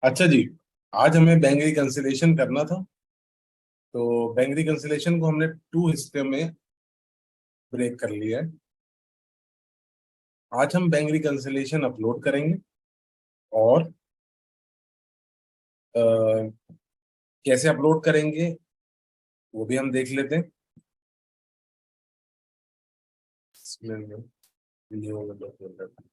अच्छा जी। आज हमें बैंक रिकंसिलिएशन करना था। तो बैंक रिकंसिलिएशन को हमने टू हिस्से में ब्रेक कर लिया है। आज हम बैंक रिकंसिलिएशन अपलोड करेंगे और कैसे अपलोड करेंगे वो भी हम देख लेते हैं। इसमें न्यू विंडो खोल लेते हैं।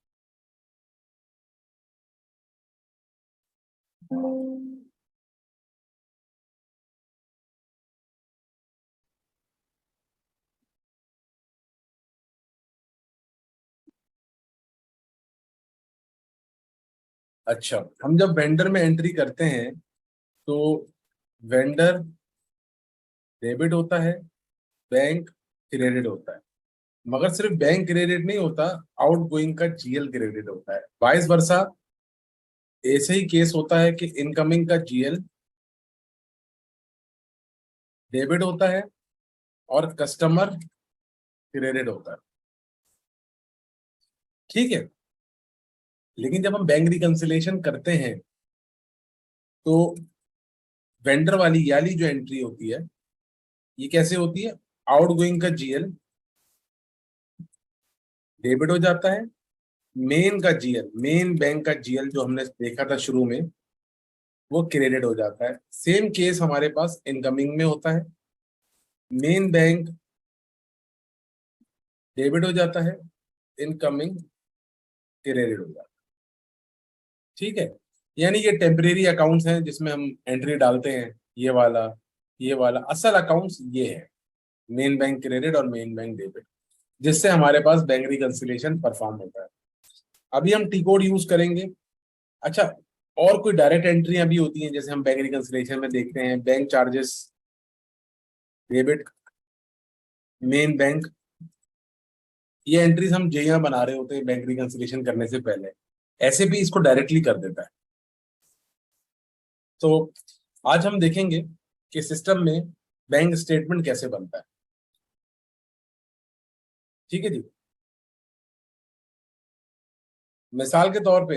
अच्छा, हम जब वेंडर में एंट्री करते हैं तो वेंडर डेबिट होता है, बैंक क्रेडिट होता है। मगर सिर्फ बैंक क्रेडिट नहीं होता, आउट गोइंग का जीएल क्रेडिट होता है, वाइस वर्सा। ऐसे ही केस होता है कि इनकमिंग का जीएल डेबिट होता है और कस्टमर क्रेडिट होता है। ठीक है। लेकिन जब हम बैंक रिकंसिलिएशन करते हैं तो वेंडर वाली याली जो एंट्री होती है, ये कैसे होती है? आउट गोइंग का जीएल डेबिट हो जाता है, मेन का जीएल, मेन बैंक का जीएल जो हमने देखा था शुरू में, वो क्रेडिट हो जाता है। सेम केस हमारे पास इनकमिंग में होता है, मेन बैंक डेबिट हो जाता है, इनकमिंग क्रेडिट हो जाता है। ठीक है। यानी ये टेम्परेरी अकाउंट्स हैं जिसमें हम एंट्री डालते हैं, ये वाला असल अकाउंट्स ये है, मेन बैंक क्रेडिट और मेन बैंक डेबिट, जिससे हमारे पास बैंक रिकंसिलिएशन परफॉर्म होता है। अभी हम टी कोड यूज करेंगे। अच्छा, और कोई डायरेक्ट एंट्रियां भी होती हैं जैसे हम बैंक रिकंसिलिएशन में देखते हैं, bank charges debit, main bank. ये एंट्रीज हम जहाँ बना रहे होते हैं बैंक रिकंसिलिएशन करने से पहले, ऐसे भी इसको डायरेक्टली कर देता है। तो आज हम देखेंगे कि सिस्टम में बैंक स्टेटमेंट कैसे बनता है। ठीक है जी। मिसाल के तौर पे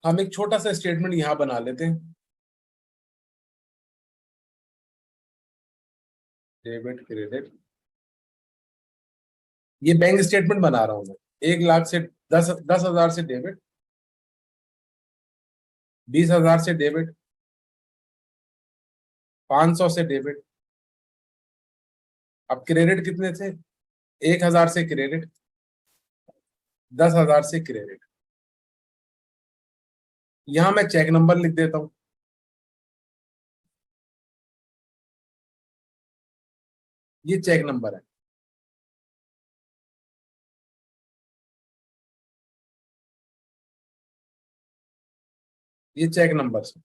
हम एक छोटा सा स्टेटमेंट यहां बना लेते हैं, डेबिट क्रेडिट। ये बैंक स्टेटमेंट बना रहा हूं मैं। 1 लाख से 10,000 से डेबिट, 20,000 से डेबिट, 500 से डेबिट। अब क्रेडिट कितने थे? 1,000 से क्रेडिट, 10,000 से क्रेडिट। यहां मैं चेक नंबर लिख देता हूं। ये चेक नंबर है, ये चेक नंबर है।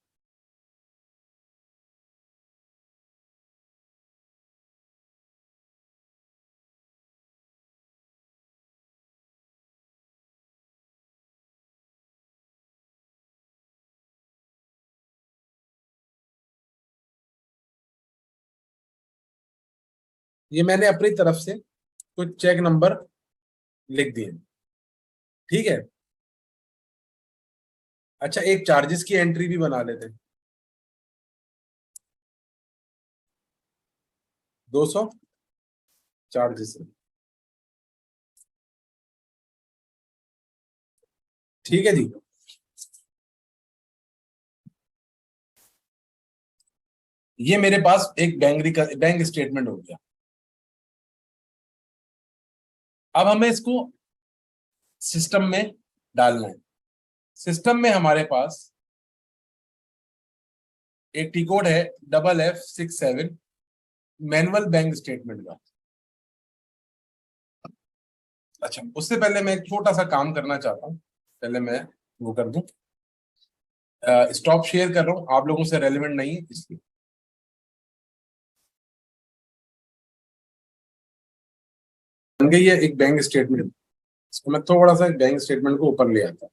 ये मैंने अपनी तरफ से कुछ चेक नंबर लिख दिए। ठीक है। अच्छा, एक चार्जेस की एंट्री भी बना लेते हैं। 200 चार्जेस। ठीक है जी। ये मेरे पास एक बैंक स्टेटमेंट हो गया। अब हमें इसको सिस्टम में डालना है। सिस्टम में हमारे पास एक टी कोड है, FF67, मैनुअल बैंक स्टेटमेंट का। अच्छा, उससे पहले मैं एक छोटा सा काम करना चाहता हूँ। पहले मैं वो कर दूं, स्टॉप शेयर कर रहा हूँ, आप लोगों से रेलिवेंट नहीं है इसलिए। बन गई है एक बैंक स्टेटमेंट। इसको मैं थोड़ा सा बैंक स्टेटमेंट को ऊपर ले आता हूँ।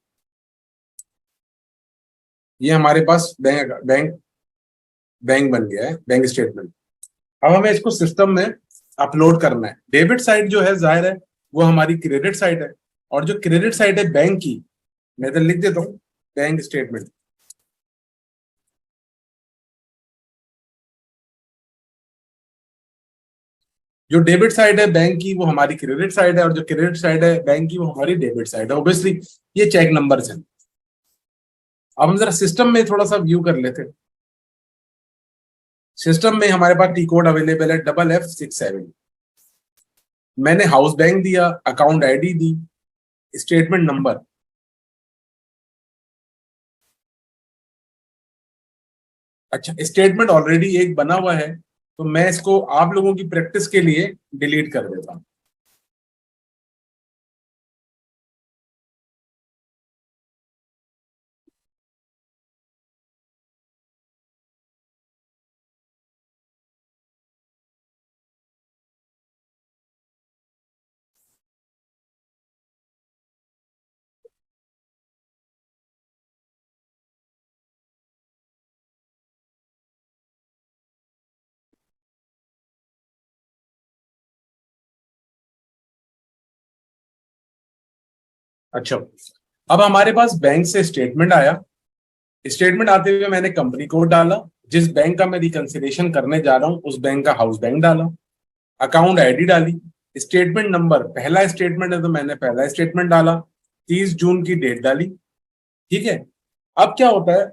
ये हमारे पास बैंक बैंक बन गया है, बैंक स्टेटमेंट। अब हमें इसको सिस्टम में अपलोड करना है। डेबिट साइड जो है जाहिर है वो हमारी क्रेडिट साइड है, और जो क्रेडिट साइड है बैंक की, मैं तो लिख देता हूँ बैंक स्टेटमेंट। जो डेबिट साइड है बैंक की वो हमारी क्रेडिट साइड है, और जो क्रेडिट साइड है बैंक की वो हमारी डेबिट साइड है। ऑब्वियसली ये चेक नंबर्स हैं। अब हम जरा सिस्टम में थोड़ा सा व्यू कर लेते हैं। सिस्टम में हमारे पास टी कोड अवेलेबल है FF67। मैंने हाउस बैंक दिया, अकाउंट आईडी दी, स्टेटमेंट नंबर। अच्छा, स्टेटमेंट ऑलरेडी एक बना हुआ है, तो मैं इसको आप लोगों की प्रैक्टिस के लिए डिलीट कर देता हूं। अच्छा, अब हमारे पास बैंक से स्टेटमेंट आया। स्टेटमेंट आते हुए मैंने कंपनी कोड डाला, जिस बैंक का मैं रिकंसिलिएशन करने जा रहा हूं उस बैंक का हाउस बैंक डाला, अकाउंट आईडी डाली, स्टेटमेंट नंबर, पहला स्टेटमेंट है तो मैंने पहला स्टेटमेंट डाला, 30 जून की डेट डाली। ठीक है। अब क्या होता है,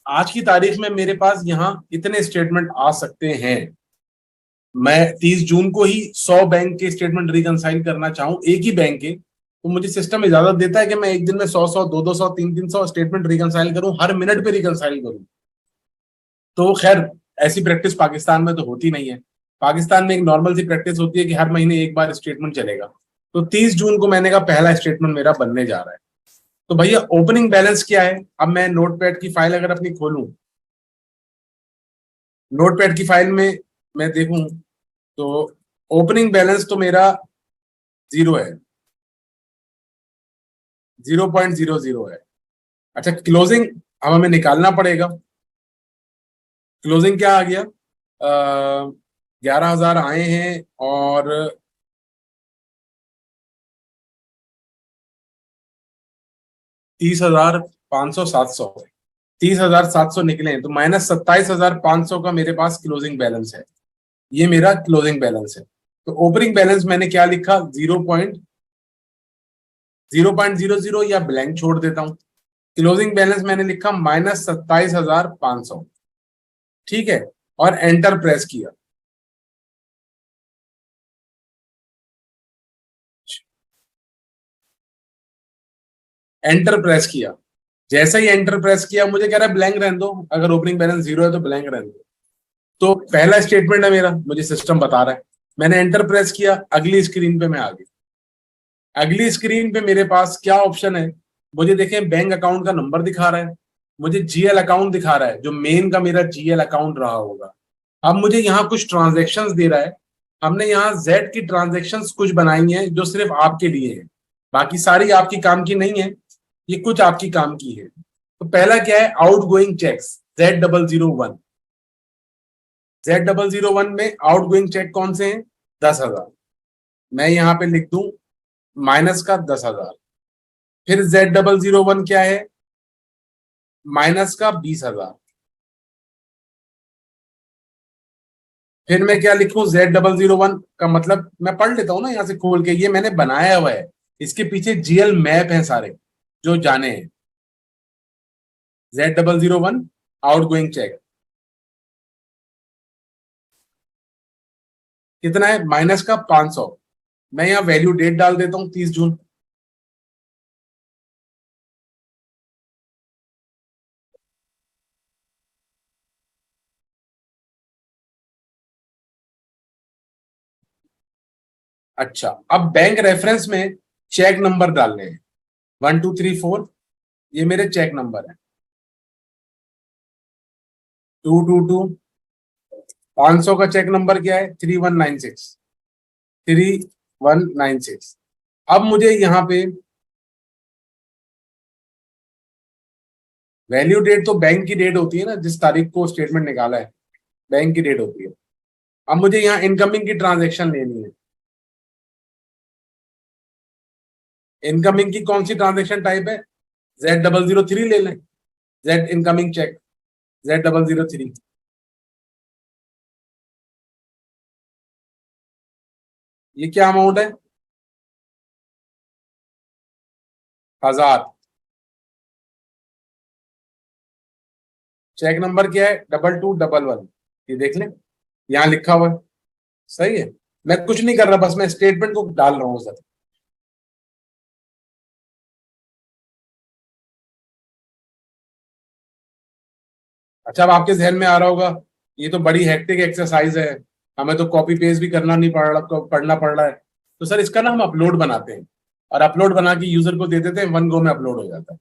आज की तारीख में मेरे पास यहाँ इतने स्टेटमेंट आ सकते हैं। मैं 30 जून को ही 100 बैंक के स्टेटमेंट रिकंसाइल करना चाहूं, एक ही बैंक के, तो मुझे सिस्टम इजाजत देता है कि मैं एक दिन में 100 100 200 300 स्टेटमेंट रिकंसाइल करूं, हर मिनट पे रिकंसाइल करूं। तो खैर, ऐसी प्रैक्टिस पाकिस्तान में तो होती नहीं है। पाकिस्तान में एक नॉर्मल सी प्रैक्टिस होती है कि हर महीने एक बार स्टेटमेंट चलेगा। तो 30 जून को मैंने कहा पहला स्टेटमेंट मेरा बनने जा रहा है। तो भैया ओपनिंग बैलेंस क्या है, अब मैं नोटपैड की फाइल अगर अपनी खोलूं, नोटपैड की फाइल में मैं देखूं, तो ओपनिंग बैलेंस तो मेरा 0 है, 0.00 है। अच्छा, क्लोजिंग अब हमें निकालना पड़ेगा। क्लोजिंग क्या आ गया, 11,000 आए हैं, और 30,500 700, 30,700 निकले हैं, तो -27,500 का मेरे पास क्लोजिंग बैलेंस है। ये मेरा क्लोजिंग बैलेंस है। तो ओपनिंग बैलेंस मैंने क्या लिखा, 0.000 या ब्लैंक छोड़ देता हूं। क्लोजिंग बैलेंस मैंने लिखा -27,500। ठीक है, और एंटर प्रेस किया। एंटर प्रेस किया। जैसे ही एंटर प्रेस किया, मुझे कह रहा है ब्लैंक रहने दो, अगर ओपनिंग बैलेंस 0 है तो ब्लैंक रहने दो। तो पहला स्टेटमेंट है मेरा, मुझे सिस्टम बता रहा है। मैंने एंटर प्रेस किया, अगली स्क्रीन पे मैं आ गया। अगली स्क्रीन पे मेरे पास क्या ऑप्शन है, मुझे देखें बैंक अकाउंट का नंबर दिखा रहा है, मुझे जीएल अकाउंट दिखा रहा है, जो मेन का मेरा जीएल अकाउंट रहा होगा। अब मुझे यहाँ कुछ ट्रांजेक्शन्स दे रहा है। हमने यहाँ जेड की ट्रांजेक्शन्स कुछ बनाई हैं जो सिर्फ आपके लिए है, बाकी सारी आपकी काम की नहीं है, ये कुछ आपकी काम की है। तो पहला क्या है, out going checks Z001। Z001 में आउट गोइंग चेक कौन से हैं, 10,000। मैं यहाँ पे लिख दूं माइनस का 10,000। फिर Z001 क्या है, माइनस का 20,000। फिर मैं क्या लिखूं, Z001 का मतलब मैं पढ़ लेता हूं ना यहाँ से खोल के, ये मैंने बनाया हुआ है, इसके पीछे जीएल मैप है सारे जो जाने हैं। Z001 आउट गोइंग चेक कितना है, माइनस का 500। मैं यहाँ वैल्यू डेट डाल देता हूँ 30 जून। अच्छा, अब बैंक रेफरेंस में चेक नंबर डालने हैं, 1234, ये मेरे चेक नंबर है। 222, 500 का चेक नंबर क्या है, 3196, 3196। अब मुझे यहाँ पे वैल्यू डेट तो बैंक की डेट होती है ना, जिस तारीख को स्टेटमेंट निकाला है, बैंक की डेट होती है। अब मुझे यहाँ इनकमिंग की ट्रांजेक्शन लेनी है। इनकमिंग की कौन सी ट्रांजेक्शन टाइप है? Z003 ले लें, Z इनकमिंग चेक, Z003। ये क्या अमाउंट है? 1000। चेक नंबर क्या है? 2211। ये देख लें, यहाँ लिखा हुआ है। सही है, मैं कुछ नहीं कर रहा, बस मैं स्टेटमेंट को डाल रहा हूँ सर। अच्छा, अब आपके जहन में आ रहा होगा ये तो बड़ी हेक्टिक एक्सरसाइज है, हमें तो कॉपी पेस्ट भी करना नहीं पढ़ना पड़ रहा है। तो सर इसका ना हम अपलोड बनाते हैं, और अपलोड बना के यूजर को दे देते हैं, वन गो में अपलोड हो जाता है।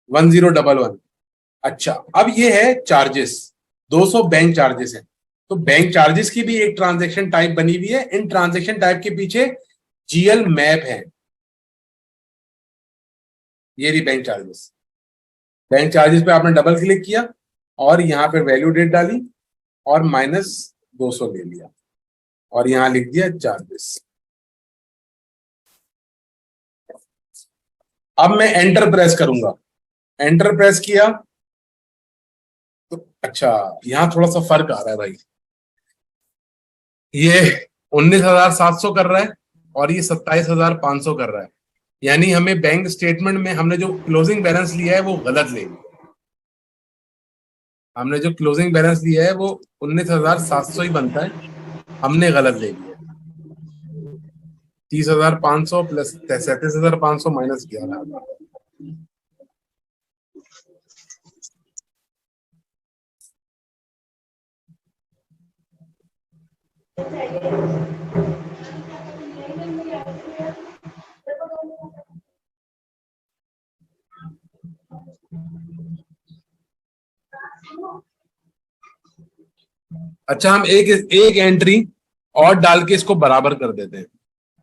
1011। अच्छा, अब ये है चार्जेस, 200 बैंक चार्जेस है। तो बैंक चार्जेस की भी एक ट्रांजेक्शन टाइप बनी हुई है, इन ट्रांजेक्शन टाइप के पीछे जीएल मैप है। ये रही बैंक चार्जेस। बैंक चार्जेस पे आपने डबल क्लिक किया और यहाँ पे वैल्यू डेट डाली और -200 ले लिया और यहाँ लिख दिया चार्जेस। अब मैं एंटर प्रेस करूंगा, एंटर प्रेस किया तो अच्छा, यहाँ थोड़ा सा फर्क आ रहा है भाई, ये 19,700 कर रहा है और ये 27,500 कर रहा है। यानी हमें बैंक स्टेटमेंट में हमने जो क्लोजिंग बैलेंस लिया है वो गलत ले लिया। हमने जो क्लोजिंग बैलेंस लिया है वो 19,700 ही बनता है, हमने गलत ले लिया। 30,500 प्लस 37,500 माइनस 11,000। अच्छा, हम एक एक एंट्री और डाल के इसको बराबर कर देते हैं।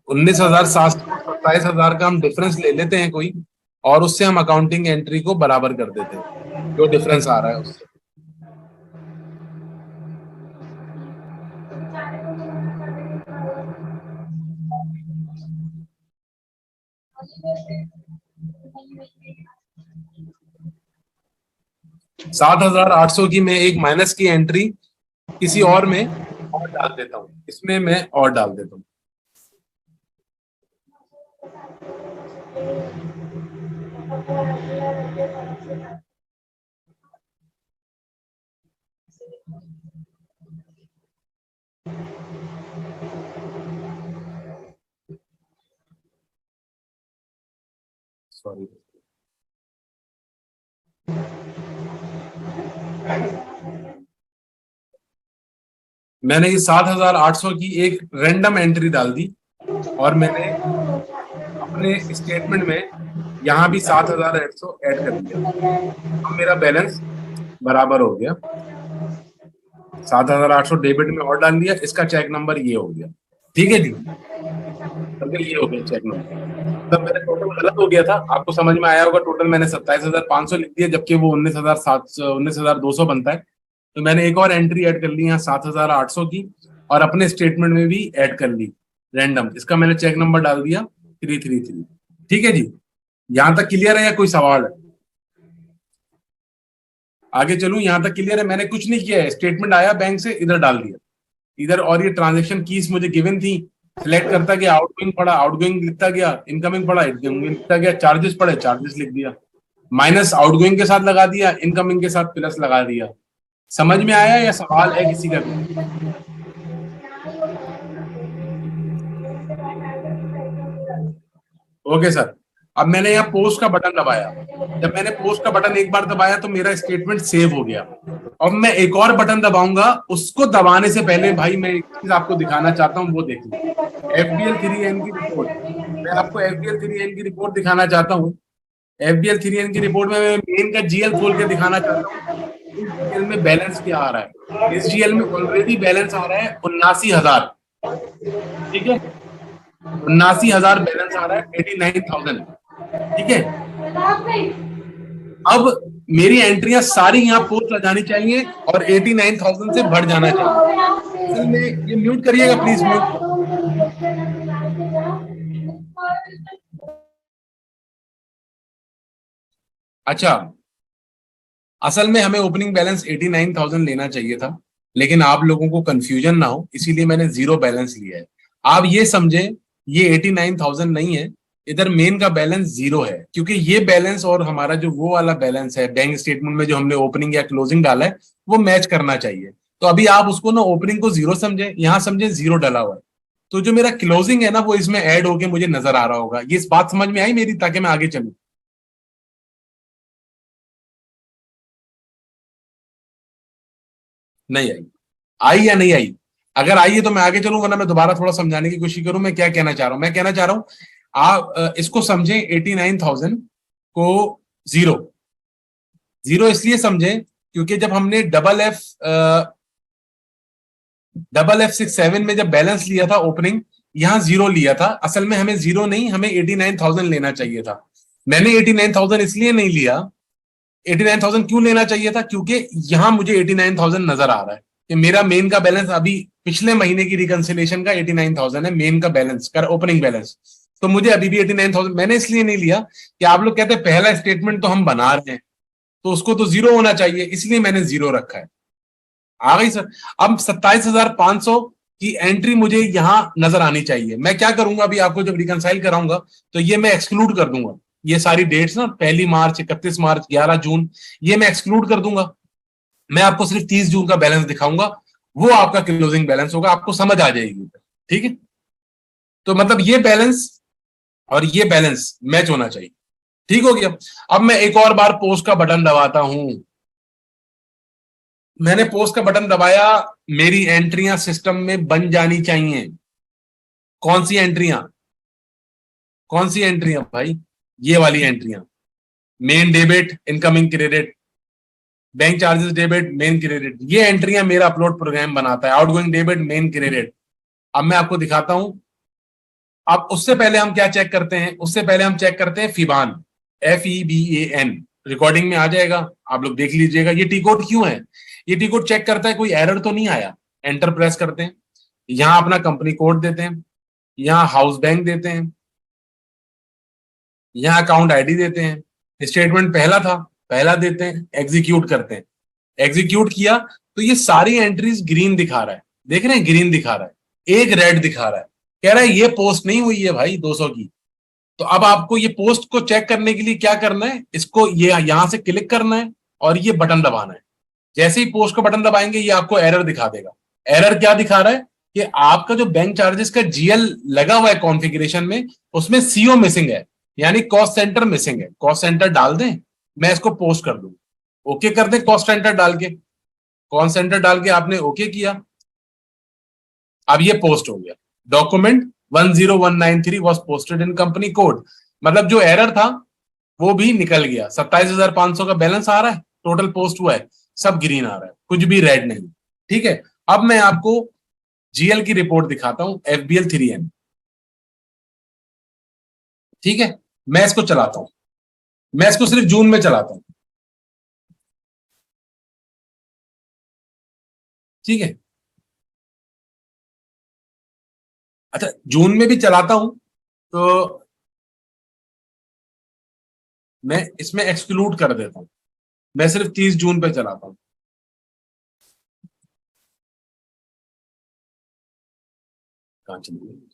19,700 27,000 का हम डिफरेंस ले लेते हैं कोई, और उससे हम अकाउंटिंग एंट्री को बराबर कर देते हैं, जो डिफरेंस आ रहा है उससे। $7,800 की मैं एक माइनस की एंट्री किसी और में और डाल देता हूँ, इसमें मैं और डाल देता हूँ। सॉरी, मैंने ये 7,800 की एक रैंडम एंट्री डाल दी और मैंने अपने स्टेटमेंट में यहाँ भी 7,800 ऐड कर दिया। अब मेरा बैलेंस बराबर हो गया। 7,800 डेबिट में और डाल दिया, इसका चेक नंबर ये हो गया। ठीक है जी, तो ये हो गया चेक नंबर। तब मेरा टोटल गलत हो गया था, आपको समझ में आया होगा। टोटल मैंने 27,500 लिख दिया, जबकि वो 19,200 बनता है। तो मैंने एक और एंट्री ऐड कर ली यहाँ 7,800 की, और अपने स्टेटमेंट में भी ऐड कर ली रैंडम। इसका मैंने चेक नंबर डाल दिया 333। ठीक है जी, यहां तक क्लियर है या कोई सवाल है? आगे चलूं, यहां तक क्लियर है? मैंने कुछ नहीं किया है, स्टेटमेंट आया बैंक से, इधर डाल दिया इधर, और ये ट्रांजेक्शन कीज मुझे गिवन थी, सिलेक्ट करता गया, आउटगोइंग पड़ा आउटगोइंग लिखता गया, इनकमिंग पड़ा इनकमिंग लिखता गया, चार्जेस पड़े चार्जेस लिख दिया, माइनस आउटगोइंग के साथ लगा दिया, इनकमिंग के साथ प्लस लगा दिया। समझ में आया या सवाल है किसी का भी? Okay sir. अब मैंने यहाँ पोस्ट का बटन दबाया, जब मैंने पोस्ट का बटन एक बार दबाया तो मेरा स्टेटमेंट सेव हो गया। अब मैं एक और बटन दबाऊंगा, उसको दबाने से पहले भाई मैं एक चीज आपको दिखाना चाहता हूँ, वो देख लो। FBL 3N की रिपोर्ट, मैं आपको FBL 3N की रिपोर्ट दिखाना चाहता हूँ। FBL 3N की रिपोर्ट में मैं मेन का जीएल खोल के दिखाना चाहता हूँ। इस जीएल में बैलेंस क्या आ रहा है? इस जीएल में ऑलरेडी बैलेंस आ रहा है 79,000। ठीक है, 79,000 बैलेंस आ रहा है, 89,000। ठीक है, अब मेरी एंट्रियां सारी यहाँ पोस्ट आ जानी चाहिए और 89,000 से बढ़ जाना चाहिए। असल में ये म्यूट करिएगा प्लीज, म्यूट। अच्छा, असल में हमें ओपनिंग बैलेंस 89,000 लेना चाहिए था, लेकिन आप लोगों को कंफ्यूजन ना हो इसीलिए मैंने जीरो बैलेंस लिया है। आप ये समझे ये 89,000 नहीं है, इधर मेन का बैलेंस जीरो है, क्योंकि ये बैलेंस और हमारा जो वो वाला बैलेंस है बैंक स्टेटमेंट में जो हमने ओपनिंग या क्लोजिंग डाला है वो मैच करना चाहिए। तो अभी आप उसको ना ओपनिंग को जीरो समझे, यहां समझे जीरो डला हुआ है, तो जो मेरा क्लोजिंग है ना वो इसमें ऐड होके मुझे नजर आ रहा होगा। ये इस बात समझ में आई मेरी, ताकि मैं आगे चलूं। नहीं आई? आई या नहीं आई? अगर आई है तो मैं आगे चलूं, वरना मैं दोबारा थोड़ा समझाने की कोशिश करूं। मैं क्या कहना चाह रहा हूं, मैं कहना चाह रहा हूं आप इसको समझें 89,000 को जीरो। जीरो इसलिए समझें क्योंकि जब हमने डबल F 6 7 में जब बैलेंस लिया था ओपनिंग, यहां जीरो लिया था। असल में हमें जीरो नहीं, हमें 89,000 लेना चाहिए था। मैंने 89,000 इसलिए नहीं लिया। 89,000 क्यों लेना चाहिए था? क्योंकि यहां मुझे 89,000 नजर आ रहा है कि मेरा मेन का बैलेंस अभी पिछले महीने की रिकंसिलेशन का 89,000 है, मेन का बैलेंस कर ओपनिंग बैलेंस। तो मुझे अभी भी 89,000 मैंने इसलिए नहीं लिया कि आप लोग कहते हैं पहला स्टेटमेंट तो हम बना रहे हैं तो उसको तो जीरो होना चाहिए, इसलिए मैंने जीरो रखा है। आ गई सर? अब 27,500 की एंट्री मुझे यहां नजर आनी चाहिए। मैं क्या करूंगा, अभी आपको जब रिकंसाइल कराऊंगा तो ये मैं एक्सक्लूड कर दूंगा। ये सारी डेट्स ना, 1 मार्च, 31 मार्च, 11 जून, ये मैं एक्सक्लूड कर दूंगा। मैं आपको सिर्फ 30 जून का बैलेंस दिखाऊंगा, वो आपका क्लोजिंग बैलेंस होगा, आपको समझ आ जाएगी। ठीक है? तो मतलब ये बैलेंस और ये बैलेंस मैच होना चाहिए। ठीक हो गया? अब मैं एक और बार पोस्ट का बटन दबाता हूं। मैंने पोस्ट का बटन दबाया, मेरी एंट्रियां सिस्टम में बन जानी चाहिए। कौन सी एंट्रियां? कौन सी एंट्रियां भाई? ये वाली एंट्रियां। Main debit, incoming credit, bank charges debit, main credit, ये एंट्रियां मेरा अपलोड प्रोग्राम बनाता है। Outgoing debit, main credit. अब मैं आपको दिखाता हूं। अब उससे पहले हम क्या चेक करते हैं? उससे पहले हम चेक करते हैं फीबान, FEBAN। रिकॉर्डिंग में आ जाएगा, आप लोग देख लीजिएगा। ये टी कोड क्यों है? ये टी कोड चेक करता है कोई एरर तो नहीं आया। एंटर प्रेस करते हैं, यहां अपना कंपनी कोड देते हैं, यहाँ हाउस बैंक देते हैं, यहाँ अकाउंट आईडी देते हैं, स्टेटमेंट पहला था, पहला देते हैं, एग्जीक्यूट करते हैं। एग्जीक्यूट किया तो ये सारी एंट्रीज ग्रीन दिखा रहा है। देख रहे हैं? ग्रीन दिखा रहा है, एक रेड दिखा रहा है, कह रहा है ये पोस्ट नहीं हुई है भाई 200 की। तो अब आपको ये पोस्ट को चेक करने के लिए क्या करना है? इसको ये यहां से क्लिक करना है और ये बटन दबाना है। जैसे ही पोस्ट को बटन दबाएंगे ये आपको एरर दिखा देगा। एरर क्या दिखा रहा है? कि आपका जो बैंक चार्जेस का GL लगा हुआ है कॉन्फ़िगरेशन में, उसमें CO मिसिंग है, यानी कॉस्ट सेंटर मिसिंग है। कॉस्ट सेंटर डाल दें, मैं इसको पोस्ट कर दूं। ओके कर दें कॉस्ट सेंटर डाल के। कॉस्ट सेंटर डाल के आपने ओके किया, अब ये पोस्ट हो गया। Document 10193 was posted in company code. मतलब जो एरर था वो भी निकल गया। 27,500 का बैलेंस आ रहा है, टोटल पोस्ट हुआ है, सब ग्रीन आ रहा है, कुछ भी रेड नहीं। ठीक है? अब मैं आपको GL की रिपोर्ट दिखाता हूं, FBL 3N। ठीक है? मैं इसको चलाता हूं, मैं इसको सिर्फ जून में चलाता हूं। ठीक है? अच्छा, जून में भी चलाता हूं तो मैं इसमें एक्सक्लूड कर देता हूं। मैं सिर्फ 30 जून पे चलाता हूं। कहां चली गई?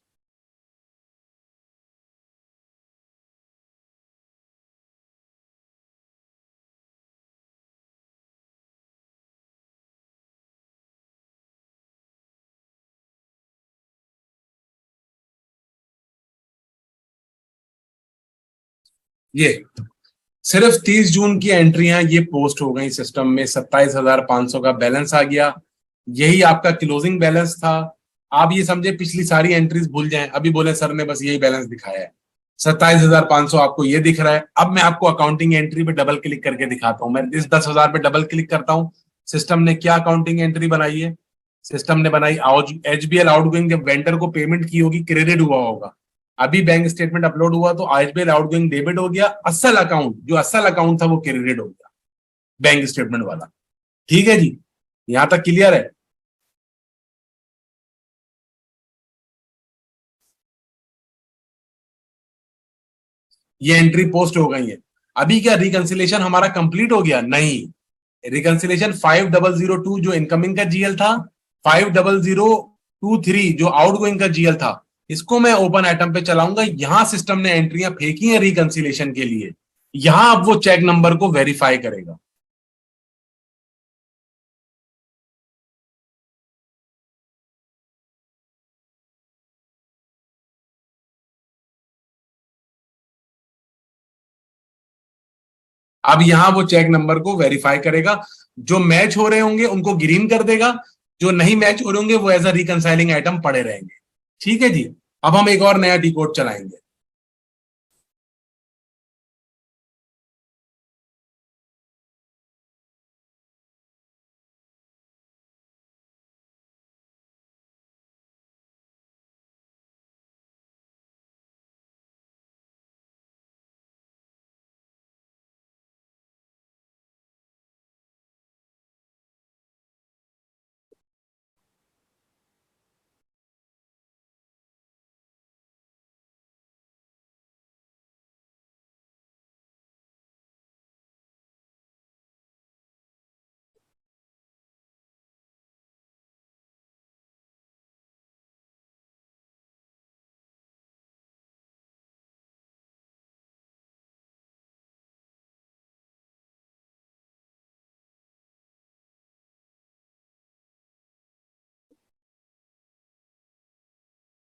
ये सिर्फ 30 जून की एंट्रियां ये पोस्ट हो गई सिस्टम में। 27,500 का बैलेंस आ गया, यही आपका क्लोजिंग बैलेंस था। आप ये समझे पिछली सारी एंट्रीज भूल जाएं, अभी बोले सर ने बस यही बैलेंस दिखाया है। 27,500 आपको ये दिख रहा है। अब मैं आपको अकाउंटिंग एंट्री पे डबल क्लिक करके दिखाता हूं। मैं इस 10,000 पे डबल क्लिक करता हूं, सिस्टम ने क्या अकाउंटिंग एंट्री बनाई है? सिस्टम ने बनाई HBL आउटगोइंग, जब वेंडर को पेमेंट की होगी क्रेडिट हुआ होगा। अभी बैंक स्टेटमेंट अपलोड हुआ तो HBL आउटगोइंग डेबिट हो गया, असल अकाउंट जो असल अकाउंट था वो क्रेडिट हो गया। बैंक स्टेटमेंट वाला। ठीक है जी, यहां तक क्लियर है? ये एंट्री पोस्ट हो गई है। अभी क्या रिकंसिलेशन हमारा कंप्लीट हो गया? नहीं, रिकंसिलेशन 5002 जो इनकमिंग का जीएल था, 5023 जो आउटगोइंग का जीएल था, इसको मैं ओपन आइटम पे चलाऊंगा। यहां सिस्टम ने एंट्रियां फेंकी हैं रिकंसिलेशन के लिए, यहां अब वो चेक नंबर को वेरीफाई करेगा। अब यहां वो चेक नंबर को वेरीफाई करेगा, जो मैच हो रहे होंगे उनको ग्रीन कर देगा, जो नहीं मैच हो रहे होंगे वो एज अ रिकंसाइलिंग आइटम पड़े रहेंगे। ठीक है जी, अब हम एक और नया डिकोड चलाएंगे।